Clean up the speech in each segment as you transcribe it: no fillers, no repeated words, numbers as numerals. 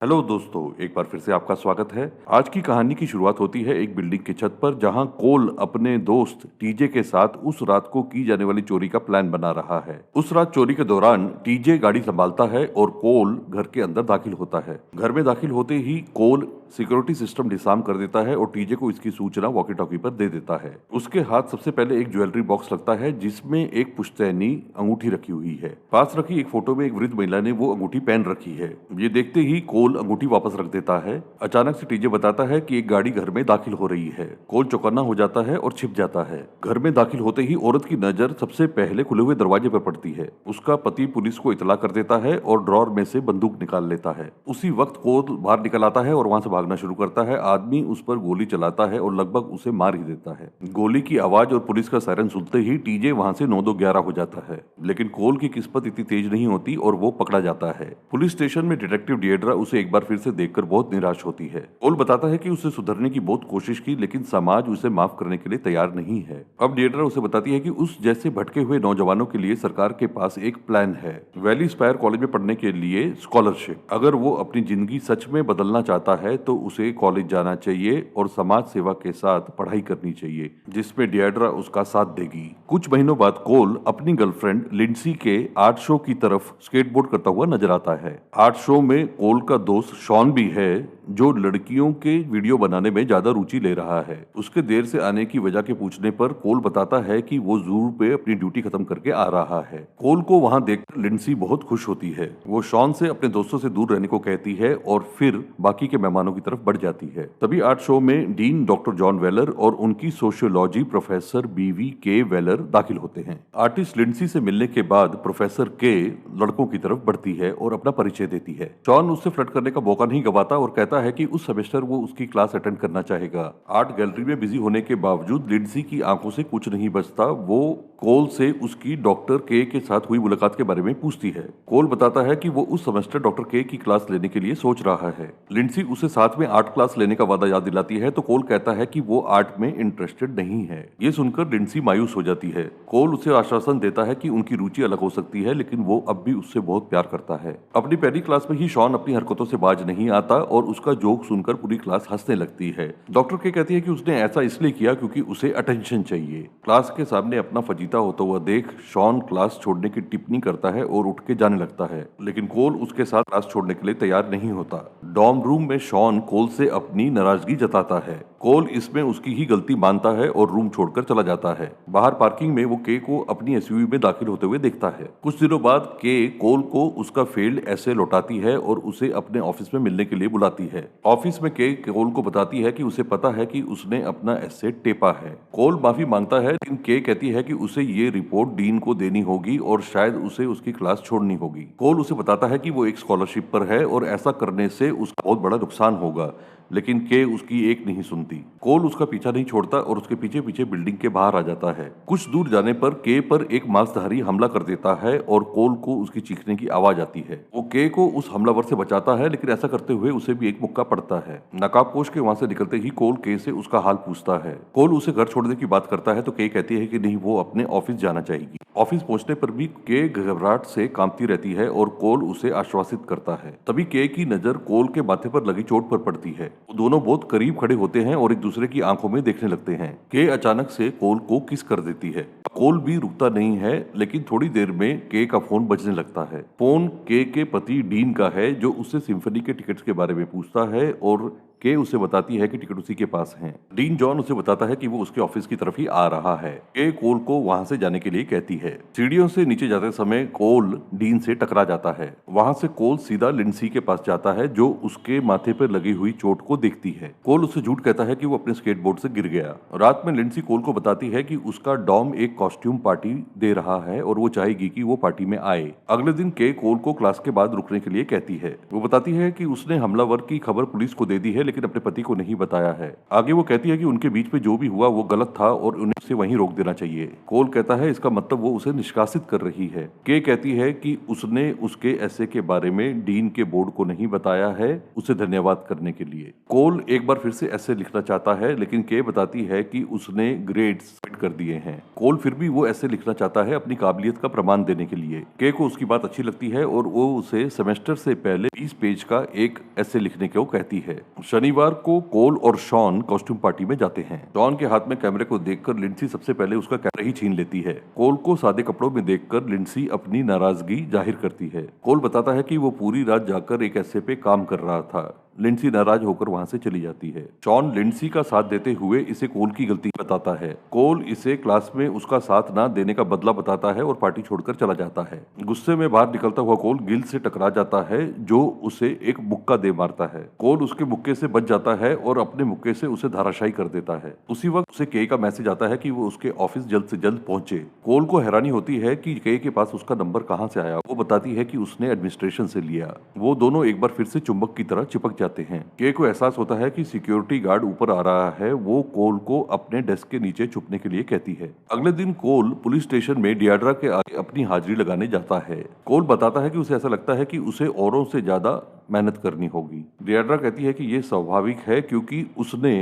Hello दोस्तों, एक बार फिर से आपका स्वागत है। आज की कहानी की शुरुआत होती है एक बिल्डिंग की छत पर, जहां कोल अपने दोस्त टीजे के साथ उस रात को की जाने वाली चोरी का प्लान बना रहा है। उस रात चोरी के दौरान टीजे गाड़ी संभालता है और कोल घर के अंदर दाखिल होता है। घर में दाखिल होते ही कोल सिक्योरिटी सिस्टम डिसआर्म कर देता है और टीजे को इसकी सूचना वॉकी टॉकी पर दे देता है। उसके हाथ सबसे पहले एक ज्वेलरी बॉक्स लगता है, जिसमें एक पुश्तैनी अंगूठी रखी हुई है। पास रखी एक फोटो में एक वृद्ध महिला ने वो अंगूठी पहन रखी है। ये देखते ही कोल अंगूठी वापस रख देता है। अचानक से टीजे बताता है कि एक गाड़ी घर में दाखिल हो रही है। कोल चौकन्ना हो जाता है और छिप जाता है। घर में दाखिल होते ही औरत की नजर सबसे पहले खुले हुए दरवाजे पर पड़ती है। उसका पति पुलिस को इतला कर देता है और ड्रॉर में से बंदूक निकाल लेता है। उसी वक्त कोल बाहर निकल आता है और वहां से भागना शुरू करता है। आदमी उस पर गोली चलाता है और लगभग उसे मार ही देता है। गोली की आवाज और पुलिस का सायरन सुनते ही टीजे वहां से 9-2-11 हो जाता है। लेकिन कोल की किस्मत इतनी तेज नहीं होती और वो पकड़ा जाता है। पुलिस स्टेशन में डिटेक्टिव डिएड्रा उसे एक बार फिर से देखकर बहुत निराश होती है। कोल बताता है कि उसे सुधरने की बहुत कोशिश की, लेकिन समाज उसे माफ करने के लिए तैयार नहीं है। अब डिएड्रा उसे बताती है कि उस जैसे भटके हुए नौजवानों के लिए सरकार के पास एक प्लान है, वैली स्पायर कॉलेज में पढ़ने के लिए स्कॉलरशिप। अगर वो अपनी जिंदगी सच में बदलना चाहता है तो उसे कॉलेज जाना चाहिए और समाज सेवा के साथ पढ़ाई करनी चाहिए, जिसमें डिएड्रा उसका साथ देगी। कुछ महीनों बाद कोल अपनी गर्लफ्रेंड लिंडसी के आर्ट शो की तरफ स्केटबोर्ड करता हुआ नजर आता है। आर्ट शो में कोल का दोस्त शॉन भी है, जो लड़कियों के वीडियो बनाने में ज्यादा रुचि ले रहा है। उसके देर से आने की वजह के पूछने पर कोल बताता है कि वो जू पे अपनी ड्यूटी खत्म करके आ रहा है। कोल को वहां देखकर लिंडसी बहुत खुश होती है। वो शॉन से अपने दोस्तों से दूर रहने को कहती है और फिर बाकी के मेहमानों की तरफ बढ़ जाती है। तभी आर्ट शो में डीन डॉक्टर जॉन वेलर और उनकी सोशियोलॉजी प्रोफेसर बीवी के वेलर दाखिल होते हैं। आर्टिस्ट लिंडसी से मिलने के बाद प्रोफेसर के लड़कों की तरफ बढ़ती है और अपना परिचय देती है। शॉन उससे फ्लर्ट करने का मौका नहीं गवाता और कहता है कि उस सेमेस्टर वो उसकी क्लास अटेंड करना चाहेगा। आर्ट गैलरी में बिजी होने के बावजूद लिंडसी की आंखों से कुछ नहीं बचता। वो कोल से उसकी डॉक्टर के साथ हुई मुलाकात के बारे में पूछती है। कोल बताता है कि वो उस सेमेस्टर डॉक्टर के की क्लास लेने के लिए सोच रहा है। लिंडसी उसे साथ में आर्ट क्लास लेने का वादा याद दिलाती है तो कोल कहता है कि वो आर्ट में इंटरेस्टेड नहीं है। ये सुनकर लिंडसी मायूस हो जाती है। कोल उसे आश्वासन देता है कि उनकी रुचि अलग हो सकती है, लेकिन वो अब भी उससे बहुत प्यार करता है। अपनी पहली क्लास में ही शॉन अपनी हरकतों से बाज नहीं आता और उसका जोक सुनकर पूरी क्लास हंसने लगती है। डॉक्टर के कहती है कि उसने ऐसा इसलिए किया क्योंकि उसे अटेंशन चाहिए। क्लास के सामने अपना फजीता होता हुआ देख शॉन क्लास छोड़ने की टिप्पणी करता है और उठ के जाने लगता है, लेकिन कोल उसके साथ क्लास छोड़ने के लिए तैयार नहीं होता। डॉर्म रूम में शॉन कोल से अपनी नाराजगी जताता है। कोल इसमें उसकी ही गलती मानता है और रूम छोड़कर चला जाता है। बाहर पार्किंग में वो के को अपनी एसयूवी में दाखिल होते हुए देखता है। कुछ दिनों बाद के कोल को उसका फेल्ड एसे लौटाती है और उसे अपने ऑफिस में मिलने के लिए बुलाती है। ऑफिस में के कोल को बताती है कि उसे पता है कि उसने अपना एसे टेपा है। कोल माफी मांगता है, लेकिन के कहती है कि उसे ये रिपोर्ट डीन को देनी होगी और शायद उसे उसकी क्लास छोड़नी होगी। कोल उसे बताता है कि वो एक स्कॉलरशिप पर है और ऐसा करने से उसका बहुत बड़ा नुकसान होगा, लेकिन के उसकी एक नहीं सुनती। कोल उसका पीछा नहीं छोड़ता और उसके पीछे पीछे बिल्डिंग के बाहर आ जाता है। कुछ दूर जाने पर के पर एक मांसधारी हमला कर देता है और कोल को उसकी चीखने की आवाज आती है। वो के को उस हमलावर से बचाता है, लेकिन ऐसा करते हुए उसे भी एक मुक्का पड़ता है। नकाबपोश के वहां से निकलते ही कोल के से उसका हाल पूछता है। कोल उसे घर छोड़ने की बात करता है तो के कहती है कि नहीं, वो अपने ऑफिस जाना चाहेगी। ऑफिस पहुंचने पर भी के घबराहट से कांपती रहती है और कोल उसे आश्वासित करता है। तभी के की नजर कोल के माथे पर लगी चोट पर पड़ती है। वो दोनों बहुत करीब खड़े होते हैं और एक दूसरे की आंखों में देखने लगते हैं। के अचानक से कोल को किस कर देती है। कोल भी रुकता नहीं है, लेकिन थोड़ी देर में के का फोन बजने लगता है। फोन के पति डीन का है, जो उससे सिम्फनी के टिकट्स के बारे में पूछता है और के उसे बताती है कि टिकट उसी के पास हैं। डीन जॉन उसे बताता है कि वो उसके ऑफिस की तरफ ही आ रहा है। के कोल को वहां से जाने के लिए कहती है। सीढ़ियों से नीचे जाते समय कोल डीन से टकरा जाता है। वहां से कोल सीधा लिंडसी के पास जाता है, जो उसके माथे पर लगी हुई चोट को देखती है। कोल उससे झूठ कहता है कि वो अपने स्केटबोर्ड से गिर गया। रात में लिंडसी कोल को बताती है कि उसका डॉम एक कॉस्ट्यूम पार्टी दे रहा है और वो चाहेगी कि वो पार्टी में आए। अगले दिन के कोल को क्लास के बाद रुकने के लिए कहती है। वो बताती है कि उसने हमलावर की खबर पुलिस को दे दी है, लेकिन अपने पति को नहीं बताया है। आगे वो कहती है कि उनके बीच में जो भी हुआ वो गलत था और उन्हें उसे वहीं रोक देना चाहिए। कोल कहता है इसका मतलब वो उसे निष्कासित कर रही है। के कहती है कि उसने उसके ऐसे के बारे में डीन के बोर्ड को नहीं बताया है उसे धन्यवाद करने के लिए। कोल एक बार फिर से ऐसे लिखना चाहता है लेकिन के बताती है कि उसने ग्रेड्स सबमिट कर दिए हैं। कोल फिर भी वो ऐसे लिखना चाहता है अपनी काबिलियत का प्रमाण देने के लिए। के को उसकी बात अच्छी लगती है और वो उसे सेमेस्टर से पहले 20 पेज का एक ऐसे लिखने को कहती है। शनिवार को कोल और शॉन कॉस्ट्यूम पार्टी में जाते हैं। शॉन के हाथ में कैमरे को देखकर लिंडसी सबसे पहले उसका कैमरा ही छीन लेती है। कोल को सादे कपड़ों में देखकर लिंडसी अपनी नाराजगी जाहिर करती है। कोल बताता है कि वो पूरी रात जाकर एक ऐसे पे काम कर रहा था। लिंडसी नाराज होकर वहां से चली जाती है। शॉन लिंडसी का साथ देते हुए इसे कोल की गलती बताता है। कोल इसे क्लास में उसका साथ ना देने का बदला बताता है और पार्टी छोड़कर चला जाता है। गुस्से में बाहर निकलता हुआ कोल गिल से टकरा जाता है जो उसे एक मुक्का दे मारता है। कोल उसके मुक्के से बच जाता है और अपने मुक्के से उसे धाराशायी कर देता है। उसी वक्त उसे के का मैसेज आता है कि वो उसके ऑफिस जल्द से जल्द पहुंचे। कोल को हैरानी होती है कि के पास उसका नंबर कहां से आया। वो बताती है कि उसने एडमिनिस्ट्रेशन से लिया। वो दोनों एक बार फिर से चुंबक की तरह चिपक जाते हैं। के को एहसास होता है कि सिक्योरिटी गार्ड ऊपर आ रहा है। वो कोल को अपने डेस्क के नीचे छुपने के लिए कहती है। अगले दिन कोल पुलिस स्टेशन में डियाड्रा के आगे अपनी हाजिरी लगाने जाता है। कोल बताता है कि उसे ऐसा लगता है कि उसे औरों से ज्यादा मेहनत करनी होगी। डियाड्रा कहती है कि यह स्वाभाविक है क्योंकि उसने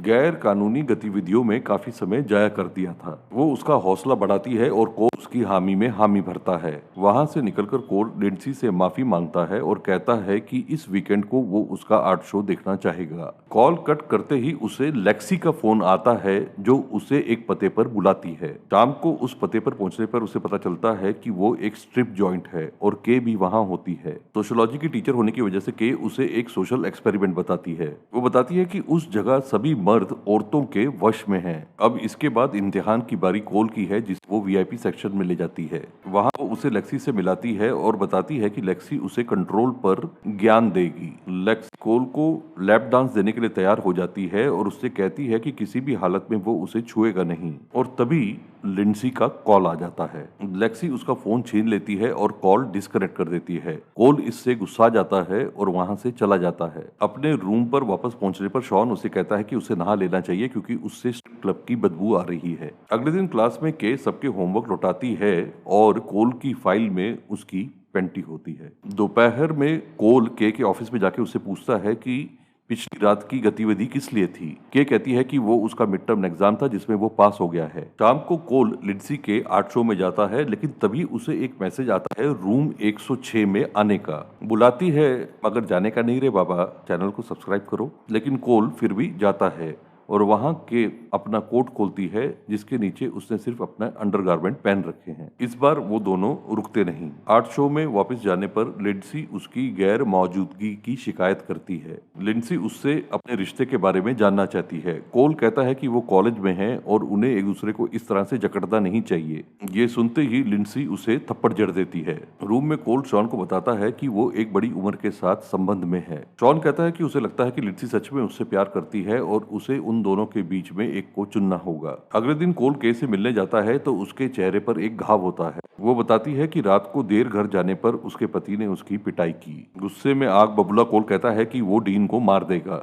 गैर कानूनी गतिविधियों में काफी समय जाया कर दिया था। वो उसका हौसला बढ़ाती है और कोल उसकी हामी में हामी भरता है। वहां से निकलकर कोल लिंडसी से माफी मांगता है और कहता है कि इस वीकेंड को वो उसका आर्ट शो देखना चाहेगा। कॉल कट करते ही उसे लेक्सी का फोन आता है जो उसे एक पते पर बुलाती है। शाम को उस पते पर पहुंचने पर उसे पता चलता है कि वो एक स्ट्रिप जॉइंट है और के भी वहां होती है। सोशियोलॉजी की टीचर होने की वजह से के उसे एक सोशल एक्सपेरिमेंट बताती है। वो बताती है कि उस जगह सभी मर्द औरतों के वश में हैं। अब इसके बाद इम्तिहान की बारी कोल की है जिस वो वीआईपी सेक्शन में ले जाती है। वहां वो उसे लेक्सी से मिलाती है और बताती है कि लेक्सी उसे कंट्रोल पर ज्ञान देगी। लेक्सी कोल को लैप डांस देने के लिए तैयार हो जाती है और उससे कहती है कि किसी भी हालत में वो उसे छुएगा नहीं। और तभी लिंडसी का कॉल आ जाता है। लेक्सी उसका फोन छीन लेती है और कॉल डिस्कनेक्ट कर देती है। कोल इससे गुस्सा जाता है और वहां से चला जाता है। अपने रूम पर वापस पहुंचने पर शॉन उसे कहता है कि उसे नहा लेना चाहिए क्योंकि उससे स्ट्रिप क्लब की बदबू आ रही है। अगले दिन क्लास में के सबके होमवर्क लौटाती है और कोल की फाइल में उसकी पेंटी होती है। दोपहर में कोल के ऑफिस में जाके उससे पूछता है कि पिछली रात की गतिविधि किस लिए थी। के कहती है कि वो उसका मिड टर्म एग्जाम था जिसमें वो पास हो गया है। शाम को कोल लिंडसी के आर्ट शो में जाता है लेकिन तभी उसे एक मैसेज आता है रूम 106 में आने का। बुलाती है मगर जाने का नहीं रे बाबा, चैनल को सब्सक्राइब करो। लेकिन कोल फिर भी जाता है और वहां के अपना कोट खोलती है जिसके नीचे उसने सिर्फ अपना अंडरगारमेंट पहन रखे हैं। इस बार वो दोनों रुकते नहीं। आर्ट शो में वापस जाने पर लिंडसी उसकी गैर मौजूदगी की शिकायत करती है। लिंडसी उससे अपने रिश्ते के बारे में जानना चाहती है। कोल कहता है कि वो कॉलेज में है और उन्हें एक दूसरे को इस तरह से जकड़ना नहीं चाहिए। ये सुनते ही लिंडसी उसे थप्पड़ जड़ देती है। रूम में कोल शॉन को बताता है कि वो एक बड़ी उम्र के साथ संबंध में है। शॉन कहता है कि उसे लगता है कि लिंडसी सच में उससे प्यार करती है और उसे उन दोनों के बीच में एक को चुनना होगा। अगले दिन कोल के से मिलने जाता है तो उसके चेहरे पर एक घाव होता है। वो बताती है कि रात को देर घर जाने पर उसके पति ने उसकी पिटाई की। गुस्से में आग बबूला कोल कहता है कि वो डीन को मार देगा।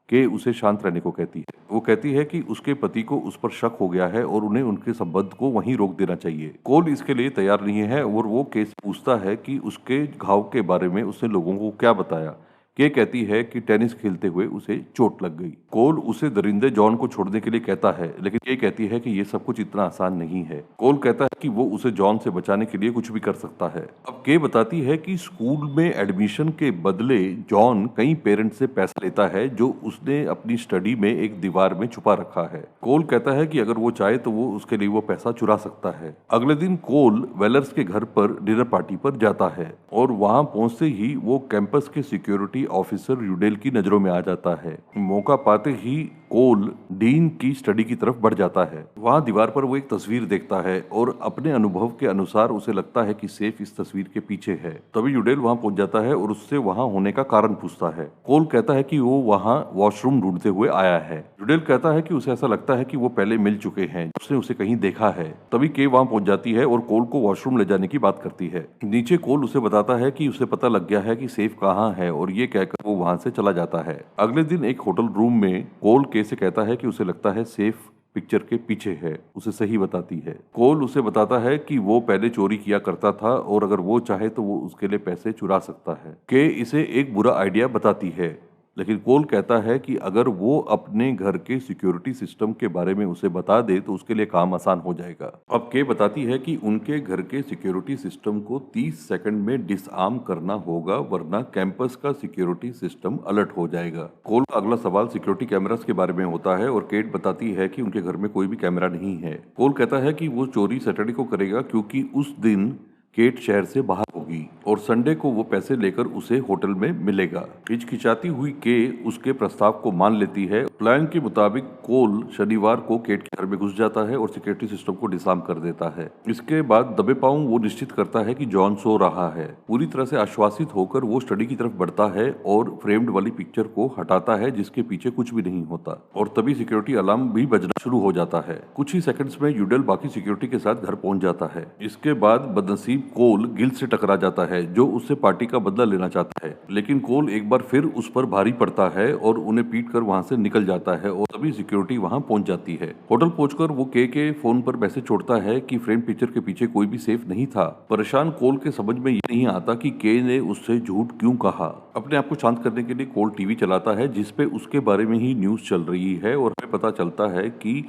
के उसे शांत रहने को कहती है। वो कहती है कि उसके पति को उस पर शक हो गया है और उन्हें उनके संबंध को वहीं रोक देना चाहिए। कोल इसके लिए तैयार नहीं है और वो के से पूछता है कि उसके घाव के बारे में उसने लोगों को क्या बताया। के कहती है कि टेनिस खेलते हुए उसे चोट लग गई। कोल उसे दरिंदे जॉन को छोड़ने के लिए कहता है लेकिन के कहती है कि ये सब कुछ इतना आसान नहीं है। कोल कहता है कि वो उसे जॉन से बचाने के लिए कुछ भी कर सकता है। अब के बताती है कि स्कूल में एडमिशन के बदले जॉन कई पेरेंट्स से पैसा लेता है जो उसने अपनी स्टडी में एक दीवार में छुपा रखा है। कोल कहता है कि अगर वो चाहे तो वो उसके लिए वो पैसा चुरा सकता है। अगले दिन कोल वेलर्स के घर पर डिनर पार्टी पर जाता है और वहां पहुंचते ही वो कैंपस के सिक्योरिटी ऑफिसर यूडेल की नजरों में आ जाता है। मौका पाते ही कोल डीन की स्टडी की तरफ बढ़ जाता है। वहाँ दीवार पर वो एक तस्वीर देखता है और अपने अनुभव के अनुसार उसे लगता है कि सेफ इस तस्वीर के पीछे है। तभी यूडेल वहाँ पहुंच जाता है और उससे वहाँ होने का कारण पूछता है। कोल कहता है कि वो वहाँ वॉशरूम ढूंढते हुए आया है। यूडेल कहता है कि उसे ऐसा लगता है कि वो पहले मिल चुके हैं, उसने उसे कहीं देखा है। तभी के वहाँ पहुंच जाती है और कोल को वॉशरूम ले जाने की बात करती है। नीचे कोल उसे बताता है कि उसे पता लग गया है कि सेफ कहाँ है और ये कहकर वो वहाँ से चला जाता है। अगले दिन एक होटल रूम में कोल के से कहता है कि उसे लगता है सेफ पिक्चर के पीछे है। उसे सही बताती है। कोल उसे बताता है कि वो पहले चोरी किया करता था और अगर वो चाहे तो वो उसके लिए पैसे चुरा सकता है। के इसे एक बुरा आइडिया बताती है, लेकिन कोल कहता है कि अगर वो अपने घर के सिक्योरिटी सिस्टम के बारे में उसे बता दे तो उसके लिए काम आसान हो जाएगा। अब के बताती है कि उनके घर के सिक्योरिटी सिस्टम को 30 सेकंड में डिसआर्म करना होगा, वरना कैंपस का सिक्योरिटी सिस्टम अलर्ट हो जाएगा। कोल का अगला सवाल सिक्योरिटी कैमरास के बारे में होता है और केट बताती है कि उनके घर में कोई भी कैमरा नहीं है। कोल कहता है कि वो चोरी सैटरडे को करेगा क्योंकि उस दिन केट शहर से बाहर होगी और संडे को वो पैसे लेकर उसे होटल में मिलेगा। हिचकिचाती हुई के उसके प्रस्ताव को मान लेती है। प्लान के मुताबिक कोल शनिवार को केट के घर में घुस जाता है और सिक्योरिटी सिस्टम को डिसआर्म कर देता है। इसके बाद दबे पांव वो निश्चित करता है कि जॉन सो रहा है। पूरी तरह से आश्वासित होकर वो स्टडी की तरफ बढ़ता है और फ्रेम्ड वाली पिक्चर को हटाता है जिसके पीछे कुछ भी नहीं होता, और तभी सिक्योरिटी अलार्म भी बजना शुरू हो जाता है। कुछ ही सेकंड्स में यूडेल बाकी सिक्योरिटी के साथ घर पहुंच जाता है। इसके बाद बदनसीब कोल गिल से टकरा जाता है जो उससे पार्टी का बदला लेना चाहता है, लेकिन कोल एक बार फिर उस पर भारी पड़ता है और उन्हें पीटकर वहां से निकल जाता है और तभी सिक्योरिटी वहां पहुंच जाती है। होटल पहुंचकर वो के फोन पर मैसेज छोड़ता है कि फ्रेम पिक्चर के पीछे कोई भी सेफ नहीं था। परेशान कोल के समझ में ये नहीं आता कि के ने उससे झूठ क्यों कहा। अपने आप को शांत करने के लिए कोल टीवी चलाता है जिसपे उसके बारे में ही न्यूज चल रही है और हमें पता चलता है कि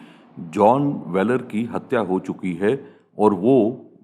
जॉन वेलर की हत्या हो चुकी है और वो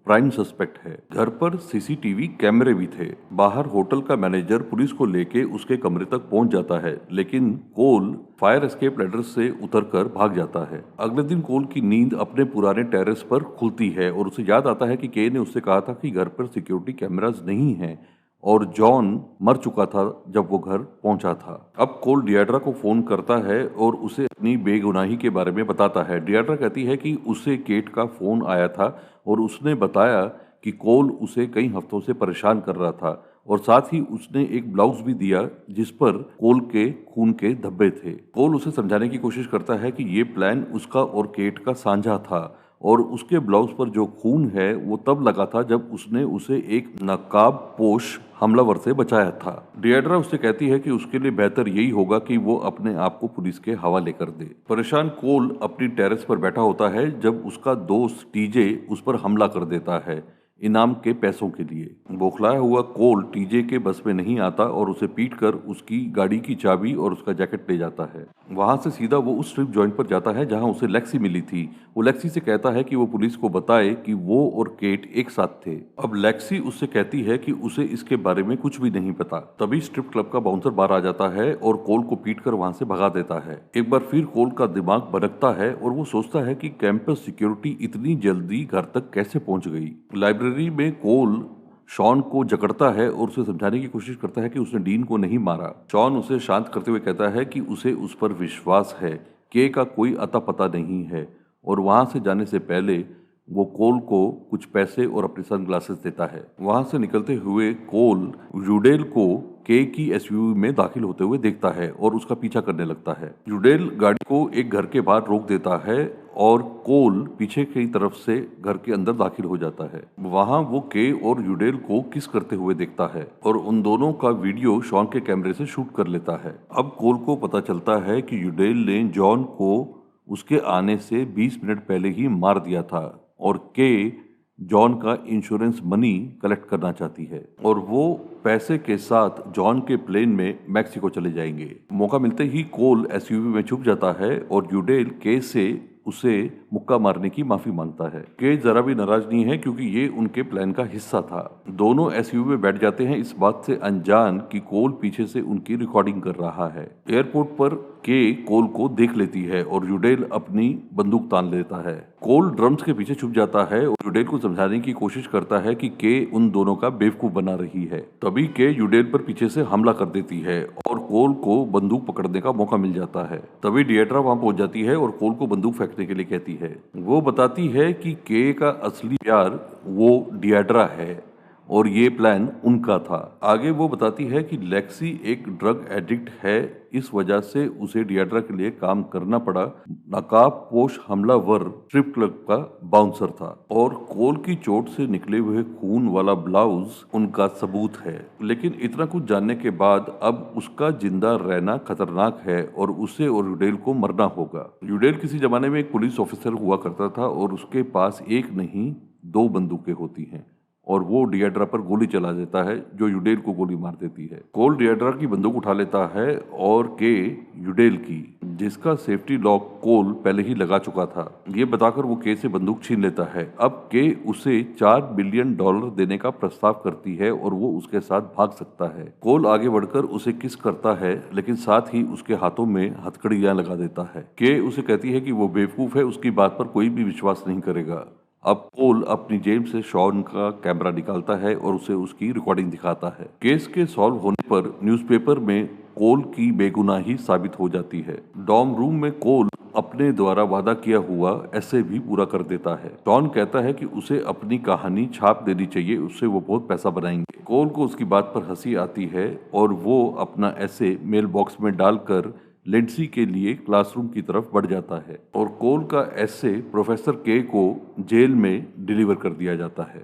प्राइम सस्पेक्ट है। घर पर सीसीटीवी कैमरे भी थे। बाहर होटल का मैनेजर पुलिस को लेके उसके कमरे तक पहुंच जाता है, लेकिन कोल फायर एस्केप लैडर से उतरकर भाग जाता है। अगले दिन कोल की नींद अपने पुराने टेरेस पर खुलती है और उसे याद आता है कि के ने उससे कहा था कि घर पर सिक्योरिटी कैमरास नहीं है और जॉन मर चुका था जब वो घर पहुंचा था। अब कोल डियाड्रा को फोन करता है और उसे अपनी बेगुनाही के बारे में बताता है। डियाड्रा कहती है कि उसे केट का फोन आया था और उसने बताया कि कोल उसे कई हफ्तों से परेशान कर रहा था और साथ ही उसने एक ब्लाउज भी दिया जिस पर कोल के खून के धब्बे थे। कोल उसे समझाने की कोशिश करता है कि ये प्लान उसका और केट का साझा था और उसके ब्लाउज पर जो खून है वो तब लगा था जब उसने उसे एक नकाबपोश हमलावर से बचाया था। डियाड्रा उससे कहती है कि उसके लिए बेहतर यही होगा कि वो अपने आप को पुलिस के हवाले कर दे। परेशान कोल अपनी टेरेस पर बैठा होता है जब उसका दोस्त टीजे उस पर हमला कर देता है इनाम के पैसों के लिए। बौखलाया हुआ कोल टीजे के बस में नहीं आता और उसे पीटकर उसकी गाड़ी की चाबी और उसका जैकेट ले जाता है। वहां से सीधा वो उस स्ट्रिप जॉइंट पर जाता है जहां उसे लेक्सी मिली थी। वो लेक्सी से कहता है कि वो पुलिस को बताए कि वो और केट एक साथ थे। अब लेक्सी उससे कहती है कि उसे इसके बारे में कुछ भी नहीं पता। तभी स्ट्रिप क्लब का बाउंसर बाहर आ जाता है और कोल को पीटकर वहां से भगा देता है। एक बार फिर कोल का दिमाग भटकता है और वो सोचता है कि कैंपस सिक्योरिटी इतनी जल्दी घर तक कैसे पहुंच गई। लाइब्रेरी में कोल शॉन को जकड़ता है और उसे समझाने की कोशिश करता है कि उसने डीन को नहीं मारा। शॉन उसे शांत करते हुए कहता है कि उसे उस पर विश्वास है। के का कोई अता पता नहीं है और वहां से जाने से पहले वो कोल को कुछ पैसे और अपने सनग्लासेस देता है। वहां से निकलते हुए कोल यूडेल को के की एसयूवी में दाखिल होते हुए देखता है और उसका पीछा करने लगता है। यूडेल गाड़ी को एक घर के बाहर रोक देता है और कोल पीछे की तरफ से घर के अंदर दाखिल हो जाता है। वहां वो के और यूडेल को किस करते हुए देखता है और उन दोनों का वीडियो शॉन के कैमरे से शूट कर लेता है। अब कोल को पता चलता है कि यूडेल ने जॉन को उसके आने से 20 मिनट पहले ही मार दिया था और के जॉन का इंश्योरेंस मनी कलेक्ट करना चाहती है और वो पैसे के साथ जॉन के प्लेन में मैक्सिको चले जाएंगे। मौका मिलते ही कोल एसयूवी में छुप जाता है और यूडेल के से उसे मुक्का मारने की माफी मांगता है। के जरा भी नाराज नहीं है क्योंकि ये उनके प्लान का हिस्सा था। दोनों एसयूवी में बैठ जाते हैं, इस बात से अनजान कि कोल पीछे से उनकी रिकॉर्डिंग कर रहा है। एयरपोर्ट पर के कोल को देख लेती है और यूडेल अपनी बंदूक तान लेता है। कोल ड्रम्स के पीछे छुप जाता है और यूडेल को समझाने की कोशिश करता है कि के उन दोनों का बेवकूफ बना रही है। तभी के यूडेल पर पीछे से हमला कर देती है और कोल को बंदूक पकड़ने का मौका मिल जाता है। तभी डिएड्रा वहां पहुंच जाती है और कोल को बंदूक फेंकने के लिए कहती है। वो बताती है कि के का असली प्यार वो डिएड्रा है और ये प्लान उनका था। आगे वो बताती है कि लेक्सी एक ड्रग एडिक्ट है, इस वजह से उसे डिएड्रा के लिए काम करना पड़ा। नकाबपोश हमलावर स्ट्रिप क्लब का बाउंसर था और कोल की चोट से निकले हुए खून वाला ब्लाउज उनका सबूत है। लेकिन इतना कुछ जानने के बाद अब उसका जिंदा रहना खतरनाक है और उसे और यूडेल को मरना होगा। यूडेल किसी जमाने में एक पुलिस ऑफिसर हुआ करता था और उसके पास एक नहीं 2 बंदूकें होती हैं और वो डिएड्रा पर गोली चला देता है जो यूडेल को गोली मार देती है। कोल डिएड्रा की बंदूक उठा लेता है और के यूडेल की, जिसका सेफ्टी लॉक कोल पहले ही लगा चुका था। ये बताकर वो के से बंदूक छीन लेता है। अब के उसे $4 बिलियन देने का प्रस्ताव करती है और वो उसके साथ भाग सकता है। कोल आगे बढ़कर उसे किस करता है लेकिन साथ ही उसके हाथों में हथकड़ियां लगा देता है। के उसे कहती है कि वो बेवकूफ है, उसकी बात पर कोई भी विश्वास नहीं करेगा। अब कोल अपनी जेब से शॉन का कैमरा निकालता है और उसे उसकी रिकॉर्डिंग दिखाता है। केस के सॉल्व होने पर न्यूज़पेपर में कोल की बेगुनाही साबित हो जाती है। डॉर्म रूम में कोल अपने द्वारा वादा किया हुआ ऐसे भी पूरा कर देता है। शॉन कहता है कि उसे अपनी कहानी छाप देनी चाहिए, उससे वो बहुत पैसा बनाएंगे। कोल को उसकी बात पर हंसी आती है और वो अपना ऐसे मेल बॉक्स में डालकर लिंडसी के लिए क्लासरूम की तरफ बढ़ जाता है और कोल का ऐसे प्रोफेसर के को जेल में डिलीवर कर दिया जाता है।